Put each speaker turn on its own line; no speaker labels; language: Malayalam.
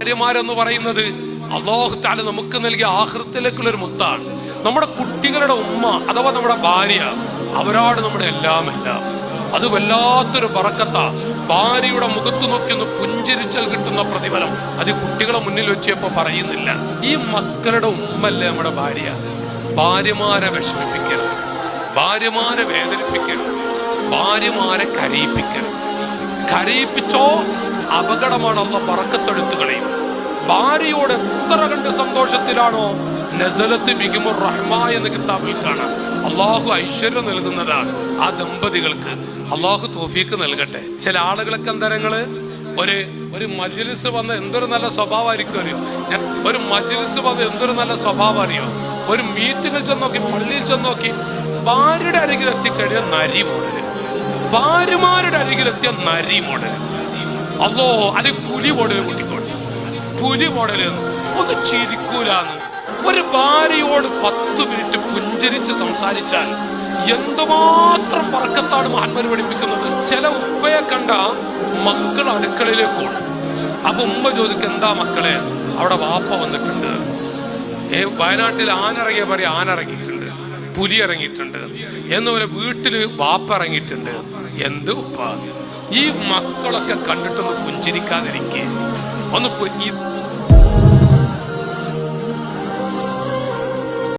ഭാര്യമാരെന്ന് പറയുന്നത് അല്ലാഹു തആല നമുക്ക് നൽകിയ ആഖിറത്തിലേക്കുള്ള ഒരു മുത്താണ്. നമ്മുടെ കുട്ടികളുടെ ഉമ്മ അഥവാ നമ്മുടെ ഭാര്യ, അവരാണ് നമ്മുടെ എല്ലാം. അത് വല്ലാത്തൊരു ബറക്കത്താ. ഭാര്യയുടെ മുഖത്ത് നോക്കി ഒന്ന് പുഞ്ചിരിച്ചാൽ കിട്ടുന്ന പ്രതിഫലം അത് കുട്ടികളെ മുന്നിൽ വെച്ചപ്പോ പറയുന്നില്ല. ഈ മക്കളുടെ ഉമ്മല്ലേ നമ്മുടെ ഭാര്യ. ഭാര്യമാരെ വിഷമിപ്പിക്കരുത്, ഭാര്യമാരെ വേദനിപ്പിക്കരുത്, ഭാര്യമാരെ കരയിപ്പിക്കരുത്. കരയിപ്പിച്ചോ അപകടമാണ്. അല്ലാഹു ബറക്കത്തെടുത്തു കളയും. ഭാര്യയോട് എത്ര കണ്ട് സന്തോഷത്തിലാണോ നസലത്ത് ബിഹിമുർ റഹ്മ എന്ന കിതാബിൽ കാണാം. അള്ളാഹു ഐശ്വര്യം നൽകുന്നതാണ് ആ ദമ്പതികൾക്ക്. അള്ളാഹു തൗഫീക്ക് നൽകട്ടെ. ചില ആളുകളൊക്കെ എന്തരങ്ങള് ഒരു മജ്ലിസ് വന്ന് എന്തൊരു നല്ല സ്വഭാവമായിരിക്കും അറിയോ. ഒരു മജ്ലിസ് വന്ന് എന്തൊരു നല്ല സ്വഭാവം അറിയോ. ഒരു മീറ്റിങ്ങിൽ ചെന്നോക്കി, പള്ളിയിൽ ചെന്നോക്കി, ഭാര്യയുടെ അരികിൽ എത്തിക്കഴിഞ്ഞ നരി മോഡല്, ഭാര്യമാരുടെ അരികിലെത്തിയ നരി മോഡല്. അല്ലോ അത് പുലി മോഡല് കൂട്ടിക്കോട്ടെ. പുലി മോഡല് ഒന്ന് ചിരിക്കൂലാന്ന്. ഒരു ഭാര്യയോട് 10 മിനിറ്റ് പുഞ്ചരിച്ച് സംസാരിച്ചാൽ എന്തുമാത്രം ബറക്കത്താണ് മഹാന്മാർ പഠിപ്പിക്കുന്നത്. ചില ഉപ്പയെ കണ്ട മക്കൾ അടുക്കളയിലേക്ക് ഓടും. അപ്പൊ ഉമ്മ ചോദിക്കും, എന്താ മക്കളെ? അവിടെ വാപ്പ വന്നിട്ടുണ്ട്. വയനാട്ടിൽ ആനിറങ്ങിയ പറയും, ആനിറങ്ങിയിട്ടുണ്ട്, പുലി ഇറങ്ങിയിട്ടുണ്ട് എന്നുപോലെ വീട്ടില് വാപ്പ ഇറങ്ങിയിട്ടുണ്ട്. എന്ത് ഉപ്പ? ഈ മക്കളൊക്കെ കണ്ടിട്ടൊന്ന് പുഞ്ചിരിക്കാതിരിക്കേ, ഒന്ന്